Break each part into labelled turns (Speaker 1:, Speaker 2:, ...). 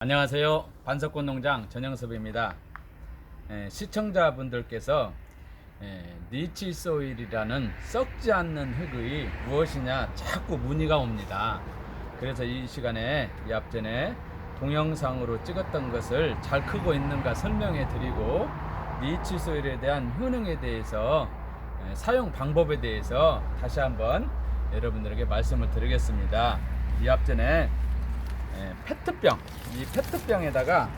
Speaker 1: 안녕하세요. 반석꽃 농장 전영섭입니다. 시청자분들께서 니치 소일이라는 썩지 않는 흙이 무엇이냐 자꾸 문의가 옵니다. 그래서 이 시간에 이 앞전에 동영상으로 찍었던 것을 잘 크고 있는가 설명해 드리고 니치 소일에 대한 효능에 대해서 사용 방법에 대해서 다시 한번 여러분들에게 말씀을 드리겠습니다. 이 앞전에 페트병, 이 페트병에다가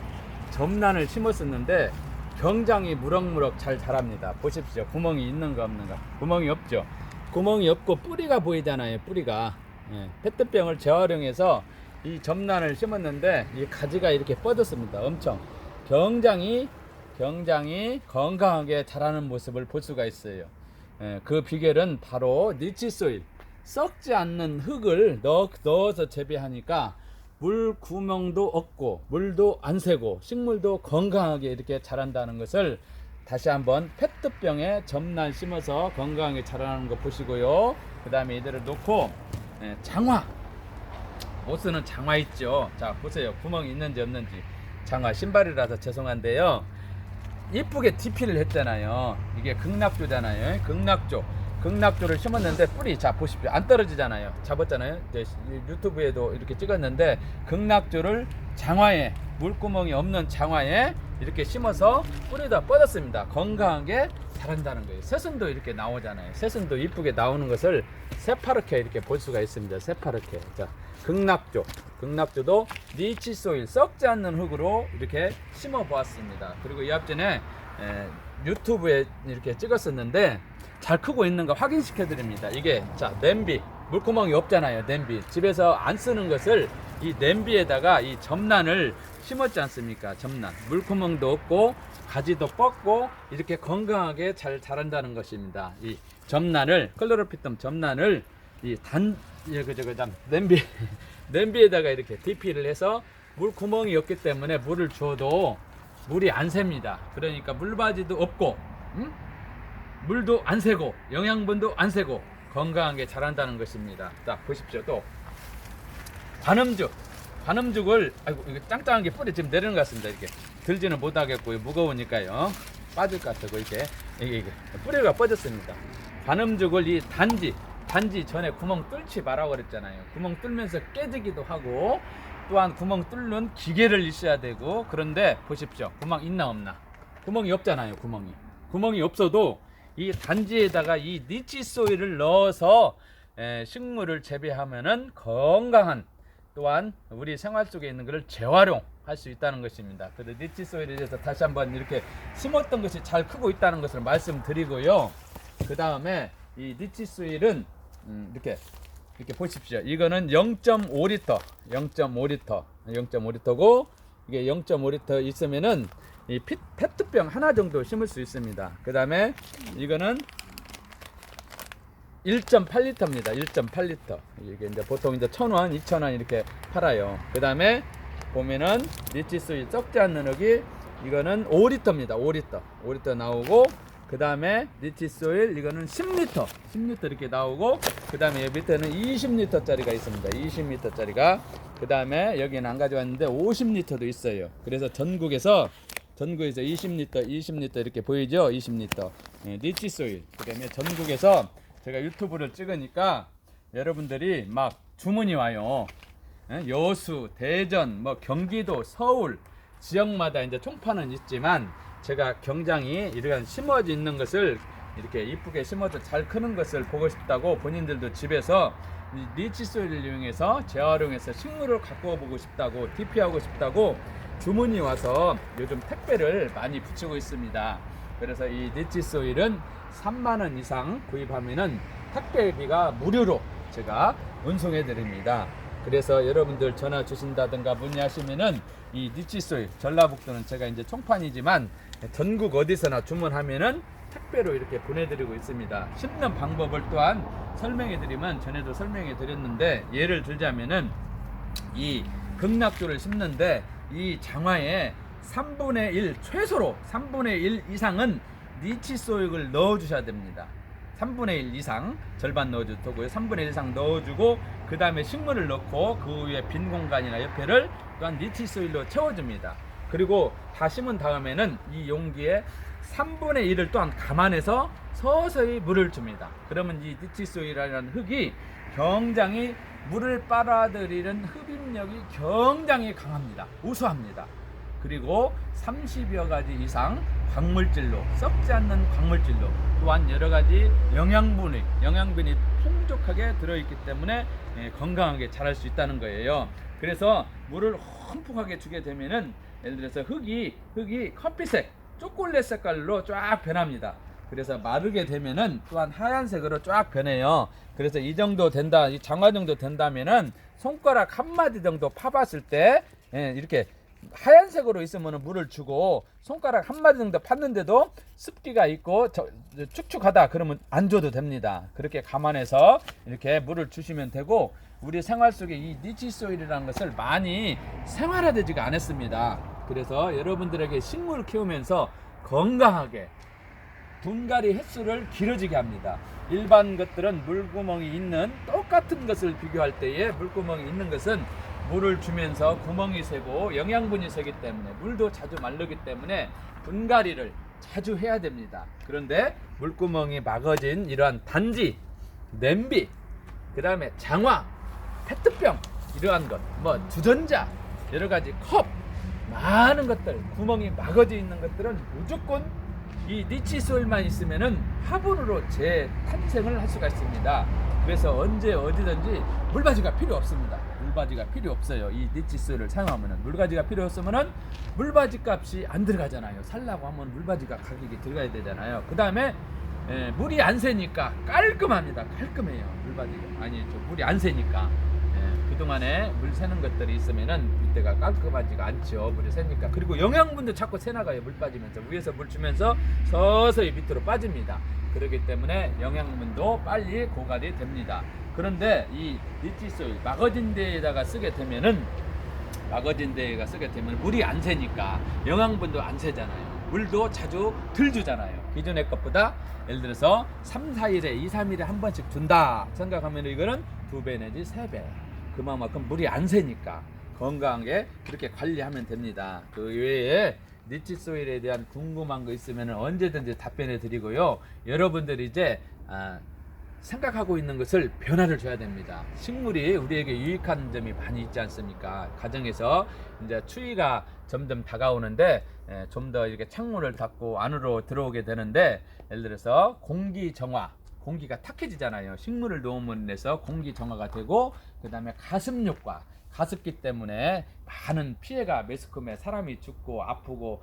Speaker 1: 점란을 심었었는데 굉장히 무럭무럭 잘 자랍니다. 보십시오. 구멍이 있는가 없는가. 구멍이 없죠. 구멍이 없고 뿌리가 보이잖아요. 뿌리가. 페트병을 재활용해서 이 점란을 심었는데 이 가지가 이렇게 뻗었습니다. 엄청 굉장히 건강하게 자라는 모습을 볼 수가 있어요. 그 비결은 바로 니치소일, 썩지 않는 흙을 넣어서 재배하니까 물 구멍도 없고 물도 안 새고 식물도 건강하게 이렇게 자란다는 것을 다시 한번 페트병에 점란 심어서 건강하게 자라는 거 보시고요. 그 다음에 이들을 놓고 장화, 못 쓰는 장화 있죠. 자 보세요. 구멍이 있는지 없는지. 장화 신발이라서 죄송한데요, 이쁘게 DP를 했잖아요. 이게 극락조잖아요. 극락조를 심었는데 뿌리, 자 보십시오. 안 떨어지잖아요. 잡았잖아요. 이제 유튜브에도 이렇게 찍었는데 극락조를 장화에, 물구멍이 없는 장화에 이렇게 심어서 뿌리가 뻗었습니다. 건강하게 자란다는 거예요. 새순도 이렇게 나오잖아요. 새순도 이쁘게 나오는 것을 새파랗게 이렇게 볼 수가 있습니다. 새파랗게. 자, 극락조도 니치소일, 썩지 않는 흙으로 이렇게 심어 보았습니다. 그리고 이 앞전에 유튜브에 이렇게 찍었었는데 잘 크고 있는가 확인시켜 드립니다. 이게 자 냄비, 물구멍이 없잖아요. 냄비, 집에서 안 쓰는 것을 이 냄비에다가 이 점란을 심었지 않습니까? 점란, 물구멍도 없고 가지도 뻗고 이렇게 건강하게 잘 자란다는 것입니다. 이 점란을, 클로로피톰 점란을 냄비에다가 이렇게 DP를 해서 물구멍이 없기 때문에 물을 줘도 물이 안 셉니다. 그러니까 물바지도 없고 물도 안 새고 영양분도 안 새고 건강하게 자란다는 것입니다. 자 보십시오. 또 관음죽을, 아이고 이거 짱짱한 게 뿌리 지금 내리는 것 같습니다. 이렇게 들지는 못하겠고요. 무거우니까요. 빠질 것 같고 이게 뿌리가 뻗었습니다. 관음죽을 이 단지 전에 구멍 뚫지 말라고 그랬잖아요. 구멍 뚫면서 깨지기도 하고 또한 구멍 뚫는 기계를 있어야 되고, 그런데 보십시오. 구멍 있나 없나. 구멍이 없잖아요. 구멍이 없어도 이 단지에다가 이 니치소일을 넣어서 식물을 재배하면은 건강한, 또한 우리 생활 속에 있는 것을 재활용할 수 있다는 것입니다. 그래서 니치소일에 대해서 다시 한번 이렇게 심었던 것이 잘 크고 있다는 것을 말씀드리고요. 그 다음에 이 니치소일은 이렇게 보십시오. 이거는 0.5리터고 이게 0.5리터 있으면은 이 페트병 하나 정도 심을 수 있습니다. 그 다음에 이거는 1.8리터입니다. 1.8리터. 이게 이제 보통 이제 1,000원, 2,000원 이렇게 팔아요. 그 다음에 보면은 니치소일 썩지 않는 흙이 이거는 5리터입니다. 5리터 나오고, 그 다음에 니치소일 이거는 10리터 이렇게 나오고, 그 다음에 여기 밑에는 20리터짜리가 있습니다. 20리터짜리가. 그 다음에 여기는 안 가져왔는데 50리터도 있어요. 그래서 전국에서 20리터 이렇게 보이죠? 20리터. 니치소일. 그 다음에 전국에서 제가 유튜브를 찍으니까 여러분들이 막 주문이 와요. 여수, 대전, 뭐 경기도, 서울 지역마다 이제 총판은 있지만 제가 굉장히 이런 심어져 있는 것을 이렇게 이쁘게 심어서 잘 크는 것을 보고 싶다고, 본인들도 집에서 니치소일을 이용해서 재활용해서 식물을 갖고 보고 싶다고, DP하고 싶다고 주문이 와서 요즘 택배를 많이 붙이고 있습니다. 그래서 이 니치소일은 3만원 이상 구입하면은 택배비가 무료로 제가 운송해 드립니다. 그래서 여러분들 전화 주신다든가 문의하시면은 이 니치소일, 전라북도는 제가 이제 총판이지만 전국 어디서나 주문하면은 택배로 이렇게 보내드리고 있습니다. 심는 방법을 또한 설명해 드리면, 전에도 설명해 드렸는데, 예를 들자면은 이 극락조를 심는데 이 장화에 3분의 1, 최소로 3분의 1 이상은 니치소일을 넣어 주셔야 됩니다. 3분의 1 이상 절반 넣어줘도 되고요. 3분의 1 이상 넣어주고 그 다음에 식물을 넣고 그 위에 빈 공간이나 옆에를 또한 니치소일로 채워줍니다. 그리고 다 심은 다음에는 이 용기에 3분의 1을 또한 감안해서 서서히 물을 줍니다. 그러면 이 니치소일이라는 흙이 굉장히 물을 빨아들이는 흡입력이 굉장히 강합니다. 우수합니다. 그리고 30여 가지 이상 광물질로, 썩지 않는 광물질로, 또한 여러 가지 영양분이 풍족하게 들어있기 때문에 건강하게 자랄 수 있다는 거예요. 그래서 물을 험폭하게 주게 되면은 예를 들어서 흙이 커피색, 초콜릿 색깔로 쫙 변합니다. 그래서 마르게 되면은 또한 하얀색으로 쫙 변해요. 그래서 이 정도 된다, 이 장화 정도 된다면은 손가락 한 마디 정도 파봤을 때 이렇게 하얀색으로 있으면 물을 주고 손가락 한 마디 정도 팠는데도 습기가 있고 축축하다 그러면 안 줘도 됩니다. 그렇게 감안해서 이렇게 물을 주시면 되고, 우리 생활 속에 이 니치소일이라는 것을 많이 생활화되지가 않았습니다. 그래서 여러분들에게 식물을 키우면서 건강하게 분갈이 횟수를 길어지게 합니다. 일반 것들은 물구멍이 있는 똑같은 것을 비교할 때에 물구멍이 있는 것은 물을 주면서 구멍이 새고 영양분이 새기 때문에 물도 자주 마르기 때문에 분갈이를 자주 해야 됩니다. 그런데 물구멍이 막아진 이러한 단지, 냄비, 그 다음에 장화, 페트병 이러한 것, 뭐 주전자, 여러 가지 컵, 많은 것들 구멍이 막아져 있는 것들은 무조건 이 니치소일만 있으면은 화분으로 재탄생을 할 수가 있습니다. 그래서 언제 어디든지 물바지가 필요 없습니다. 물바지가 필요 없어요. 이 니치소일을 사용하면은 물바지가 필요 없으면은 물바지 값이 안 들어가잖아요. 살라고 하면 물바지가 가격이 들어가야 되잖아요. 그 다음에 물이 안 새니까 깔끔합니다. 깔끔해요. 물바지가 물이 안 새니까. 그동안에 물 새는 것들이 있으면은 밑에가 깔끔하지가 않죠. 물이 새니까. 그리고 영양분도 자꾸 새나가요. 물 빠지면서 위에서 물 주면서 서서히 밑으로 빠집니다. 그렇기 때문에 영양분도 빨리 고갈이 됩니다. 그런데 이 니치소일 막아진 데에다가 쓰게 되면은 물이 안 새니까 영양분도 안 새잖아요. 물도 자주 덜 주잖아요. 기존의 것보다 예를 들어서 3, 4일에 2, 3일에 한 번씩 준다 생각하면 이거는 2배 내지 3배. 그만큼 물이 안 새니까 건강하게 그렇게 관리하면 됩니다. 그 외에 니치소일에 대한 궁금한 거 있으면 언제든지 답변해 드리고요. 여러분들이 이제 생각하고 있는 것을 변화를 줘야 됩니다. 식물이 우리에게 유익한 점이 많이 있지 않습니까? 가정에서 이제 추위가 점점 다가오는데 좀 더 이렇게 창문을 닫고 안으로 들어오게 되는데, 예를 들어서 공기 정화, 공기가 탁해지잖아요. 식물을 놓음으로 공기 정화가 되고, 그 다음에 가습육과, 가습기 때문에 많은 피해가 매스컴에 사람이 죽고 아프고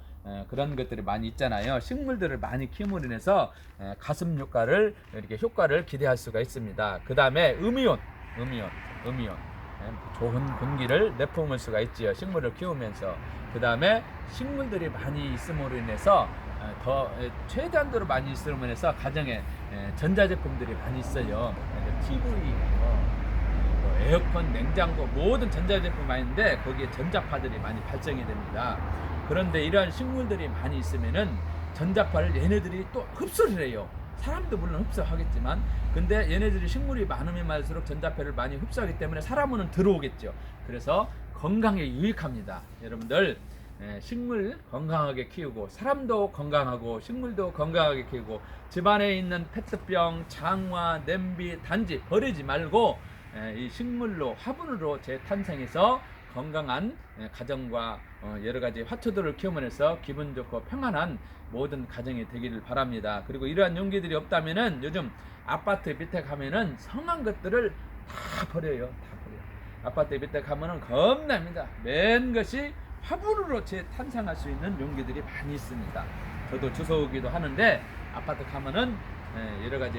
Speaker 1: 그런 것들이 많이 있잖아요. 식물들을 많이 키움으로 인해서 가습육과를 이렇게 효과를 기대할 수가 있습니다. 그 다음에 음이온, 좋은 공기를 내뿜을 수가 있지요. 식물을 키우면서. 그 다음에 식물들이 많이 있음으로 인해서 더 최대한도로 많이 있음으로 인해서 가정에 전자제품들이 많이 있어요. TV, 에어컨, 냉장고 모든 전자제품 많이 있는데 거기에 전자파들이 많이 발생이 됩니다. 그런데 이러한 식물들이 많이 있으면은 전자파를 얘네들이 또 흡수를 해요. 사람도 물론 흡수하겠지만, 근데 얘네들이 식물이 많으면 많을수록 전자파를 많이 흡수하기 때문에 사람은 들어오겠죠. 그래서 건강에 유익합니다. 여러분들 식물 건강하게 키우고, 사람도 건강하고 식물도 건강하게 키우고, 집안에 있는 페트병, 장화, 냄비, 단지 버리지 말고 이 식물로, 화분으로 재탄생해서 건강한 가정과 여러 가지 화초들을 키우면서 기분 좋고 평안한 모든 가정이 되기를 바랍니다. 그리고 이러한 용기들이 없다면은 요즘 아파트 밑에 가면은 성한 것들을 다 버려요. 아파트 밑에 가면은 겁납니다. 맨 것이 화분으로 재탄생할 수 있는 용기들이 많이 있습니다. 저도 주워오기도 하는데 아파트 가면은 여러 가지